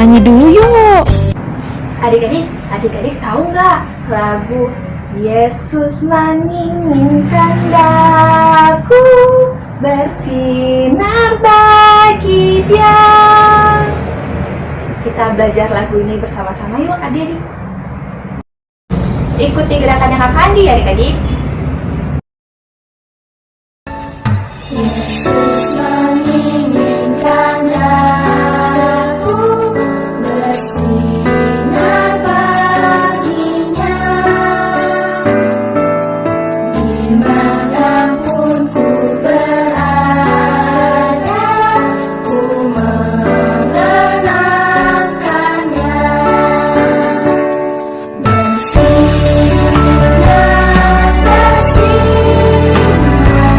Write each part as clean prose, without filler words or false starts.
nyanyi dulu yuk. Adik-adik tahu nggak lagu Yesus menginginkan daku bersinar bagi Dia? Kita belajar lagu ini bersama-sama yuk adik-adik. Ikuti gerakannya Kak Kandi ya adik-adik. Yesus menginginkan daku bersinar baginya, dimanapun ku berada, ku mengenangkannya. Bersinar, bersinar,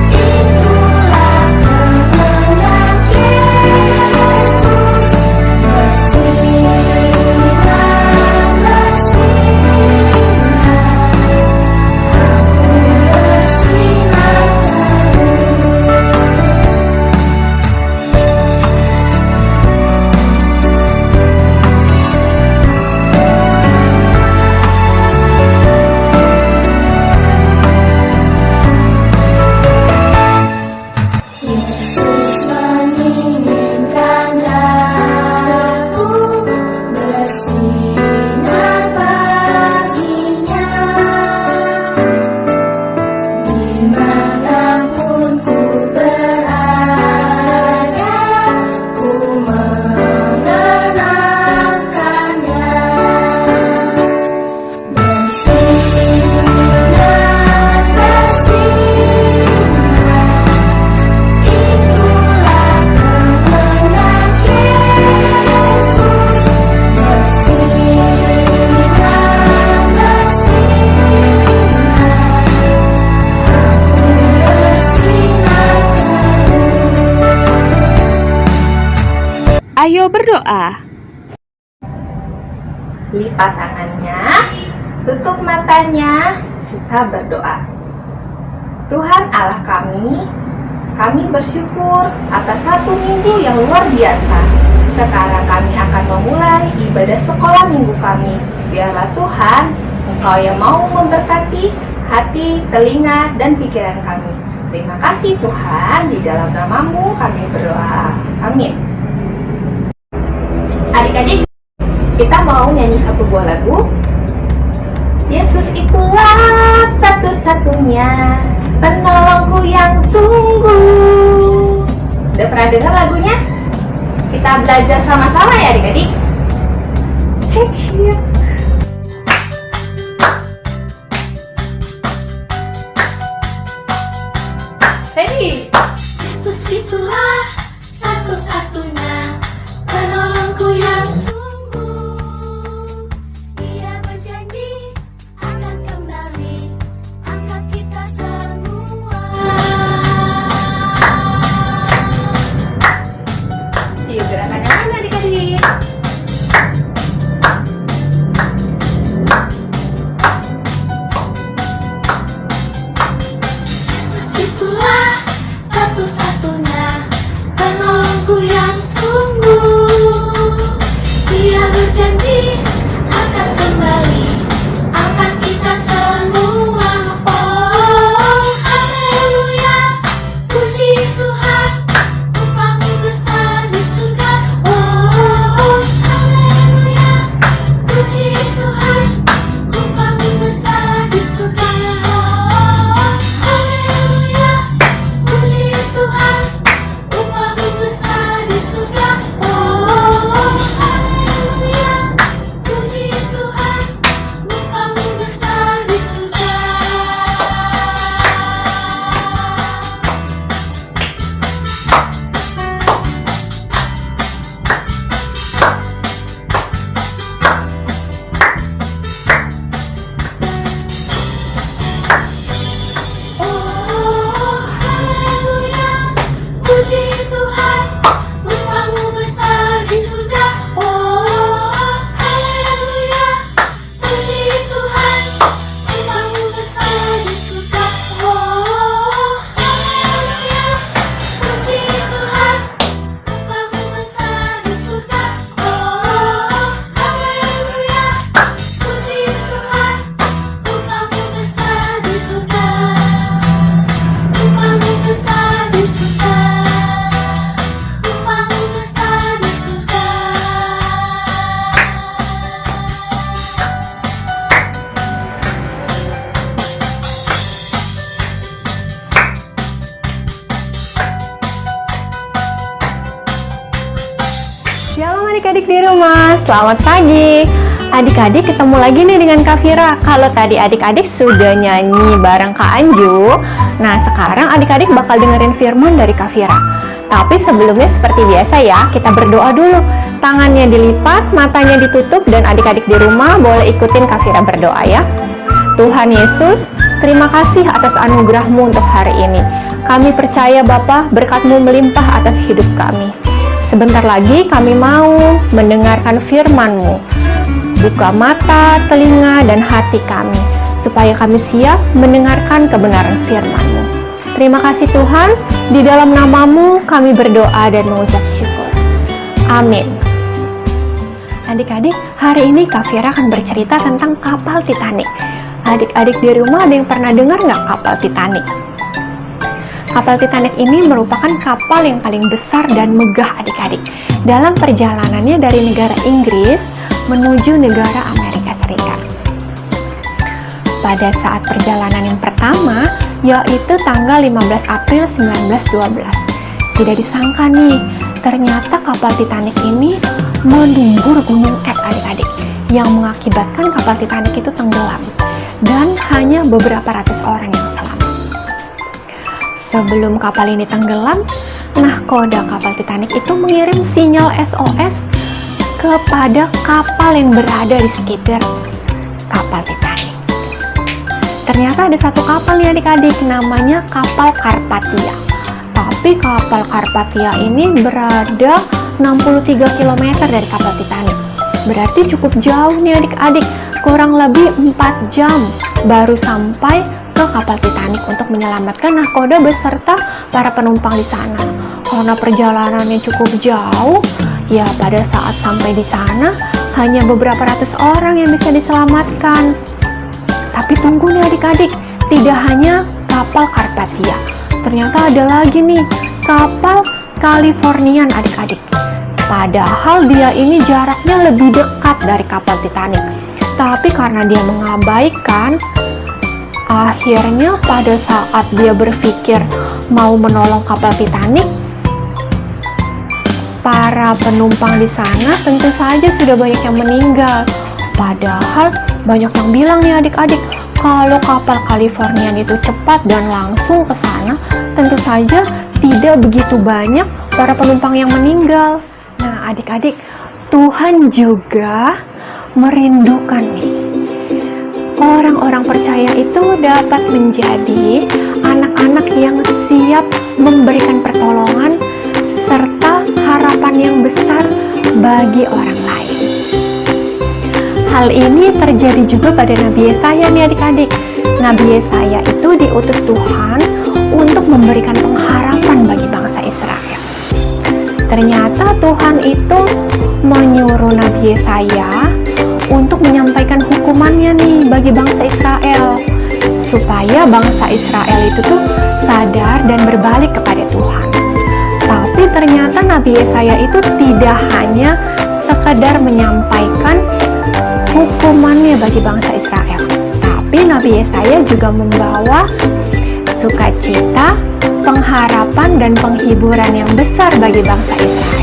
itulah kehendak Yesus. Bersinar, Yesus menginginkan daku bersinar baginya, dimanapun ku berada, ku mengenangkannya. Bersinar, bersinar, itulah kehendak Yesus. Bersinar, bersinar. Ayo berdoa. Lipat tangannya, tutup matanya, kita berdoa. Tuhan Allah kami bersyukur atas satu minggu yang luar biasa. Sekarang kami akan memulai ibadah sekolah minggu kami. Biarlah Tuhan, Engkau yang mau memberkati hati, telinga, dan pikiran kami. Terima kasih Tuhan, di dalam nama-Mu kami berdoa. Amin. Adik-adik, kita mau nyanyi satu buah lagu. Yesus itulah satu-satunya penolongku yang sungguh. Udah pernah dengar lagunya? Kita belajar sama-sama ya adik-adik. Check here. Ready? Yesus itulah satu-satunya penolongku yang sungguh. Dia berjanji akan kembali angkat kita semua. Yuk gerakannya mana adik-adik? adik-adik di rumah, selamat pagi. Adik-adik ketemu lagi nih dengan Kak Fira. Kalau tadi adik-adik sudah nyanyi bareng Kak Anju, nah sekarang adik-adik bakal dengerin firman dari Kak Fira. Tapi sebelumnya seperti biasa ya, kita berdoa dulu. Tangannya dilipat, matanya ditutup, dan adik-adik di rumah boleh ikutin Kak Fira berdoa ya. Tuhan Yesus, terima kasih atas anugerah-Mu untuk hari ini. Kami percaya Bapa, berkat-Mu melimpah atas hidup kami. Sebentar lagi kami mau mendengarkan firman-Mu. Buka mata, telinga, dan hati kami, supaya kami siap mendengarkan kebenaran firman-Mu. Terima kasih Tuhan, di dalam nama-Mu kami berdoa dan mengucap syukur. Amin. Adik-adik, hari ini Kak Fira akan bercerita tentang kapal Titanic. Adik-adik di rumah ada yang pernah dengar nggak kapal Titanic? Kapal Titanic ini merupakan kapal yang paling besar dan megah adik-adik. Dalam perjalanannya dari negara Inggris menuju negara Amerika Serikat. Pada saat perjalanan yang pertama, yaitu tanggal 15 April 1912. Tidak disangka nih, ternyata kapal Titanic ini menumbur gunung es adik-adik, yang mengakibatkan kapal Titanic itu tenggelam. Dan hanya beberapa ratus orang yang selamat. Sebelum kapal ini tenggelam, nahkoda kapal Titanic itu mengirim sinyal SOS kepada kapal yang berada di sekitar kapal Titanic. Ternyata ada satu kapal nih adik-adik, namanya kapal Carpathia. Tapi kapal Carpathia ini berada 63 km dari kapal Titanic. Berarti cukup jauh nih adik-adik, kurang lebih 4 jam baru sampai ke kapal Titanic untuk menyelamatkan nahkoda beserta para penumpang di sana. Karena perjalanannya cukup jauh, ya pada saat sampai di sana hanya beberapa ratus orang yang bisa diselamatkan. Tapi tunggu nih adik-adik, tidak hanya kapal Carpathia, ternyata ada lagi nih kapal Californian adik-adik. Padahal dia ini jaraknya lebih dekat dari kapal Titanic. Tapi karena dia mengabaikan, akhirnya pada saat dia berpikir mau menolong kapal Titanic, para penumpang di sana tentu saja sudah banyak yang meninggal. Padahal banyak yang bilang nih adik-adik, kalau kapal Californian itu cepat dan langsung ke sana, tentu saja tidak begitu banyak para penumpang yang meninggal. Nah adik-adik, Tuhan juga merindukan nih orang-orang percaya itu dapat menjadi anak-anak yang siap memberikan pertolongan serta harapan yang besar bagi orang lain. Hal ini terjadi juga pada Nabi Yesaya nih adik-adik. Nabi Yesaya itu diutus Tuhan untuk memberikan pengharapan bagi bangsa Israel. Ternyata Tuhan itu menyuruh Nabi Yesaya untuk menyampaikan hukumannya nih bagi bangsa Israel, supaya bangsa Israel itu tuh sadar dan berbalik kepada Tuhan. Tapi ternyata Nabi Yesaya itu tidak hanya sekedar menyampaikan hukumannya bagi bangsa Israel, tapi Nabi Yesaya juga membawa sukacita, pengharapan, dan penghiburan yang besar bagi bangsa Israel.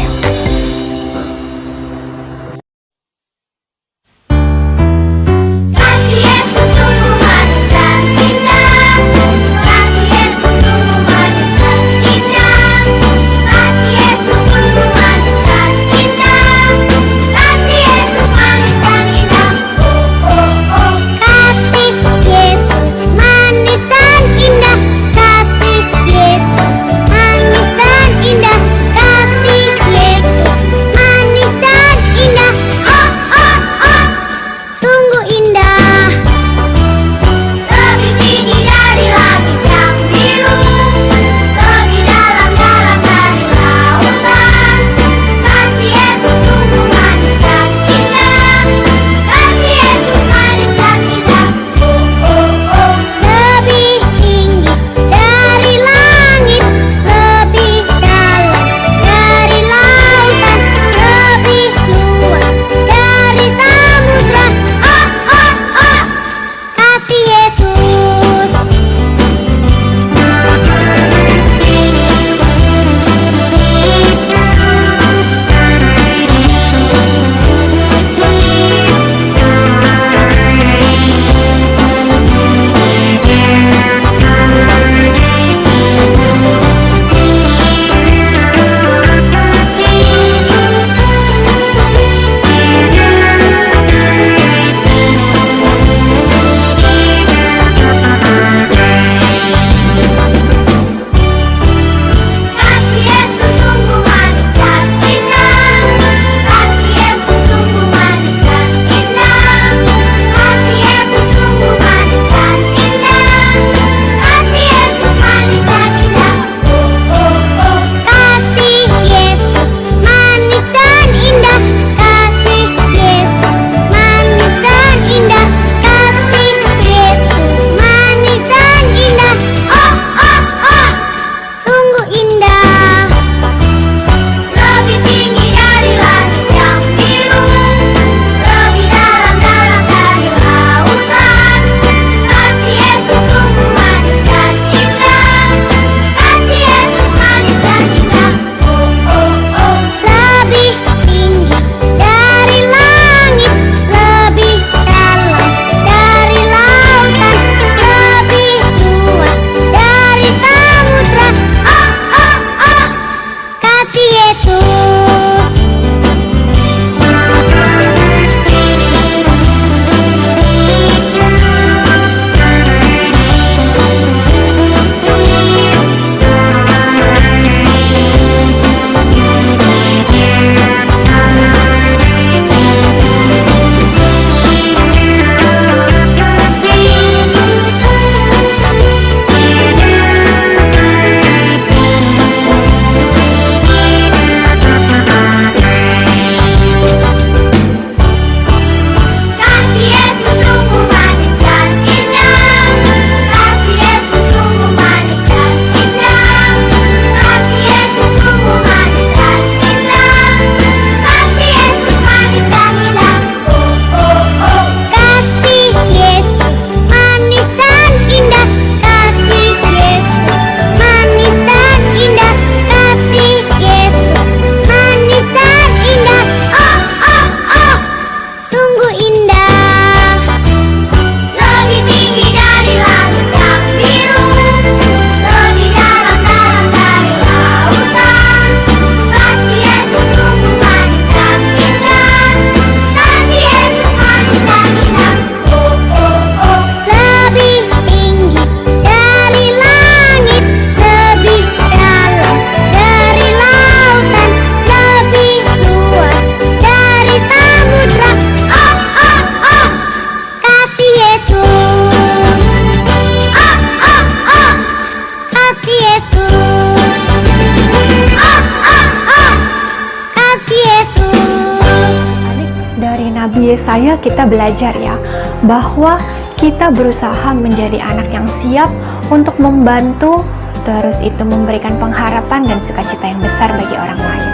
saya kita belajar ya, bahwa kita berusaha menjadi anak yang siap untuk membantu, terus itu memberikan pengharapan dan sukacita yang besar bagi orang lain.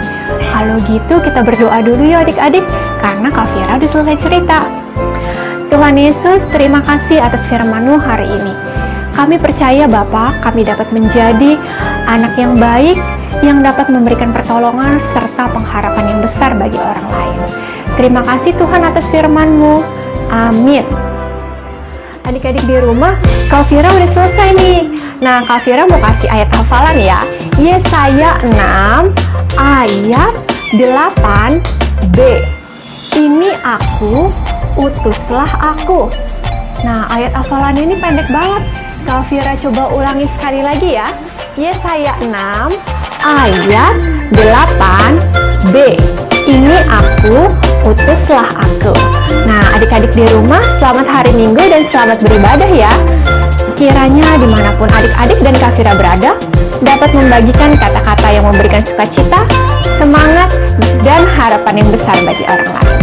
Kalau gitu kita berdoa dulu ya adik-adik, karena Kak Fira udah selesai cerita. Tuhan Yesus, terima kasih atas firman-Mu hari ini. Kami percaya Bapa, kami dapat menjadi anak yang baik, yang dapat memberikan pertolongan serta pengharapan yang besar bagi orang lain. Terima kasih Tuhan atas firman-Mu. Amin. Adik-adik di rumah, Kak Fira udah selesai nih. Nah, Kak Fira mau kasih ayat hafalan ya. Yesaya 6 ayat 8b. Ini aku, utuslah aku. Nah, ayat hafalan ini pendek banget. Kak Fira coba ulangi sekali lagi ya. Yesaya 6 ayat 8b. Ini aku, utuslah aku. Nah, adik-adik di rumah, selamat hari Minggu dan selamat beribadah ya. Kiranya dimanapun adik-adik dan Kak Fira berada, dapat membagikan kata-kata yang memberikan sukacita, semangat, dan harapan yang besar bagi orang lain.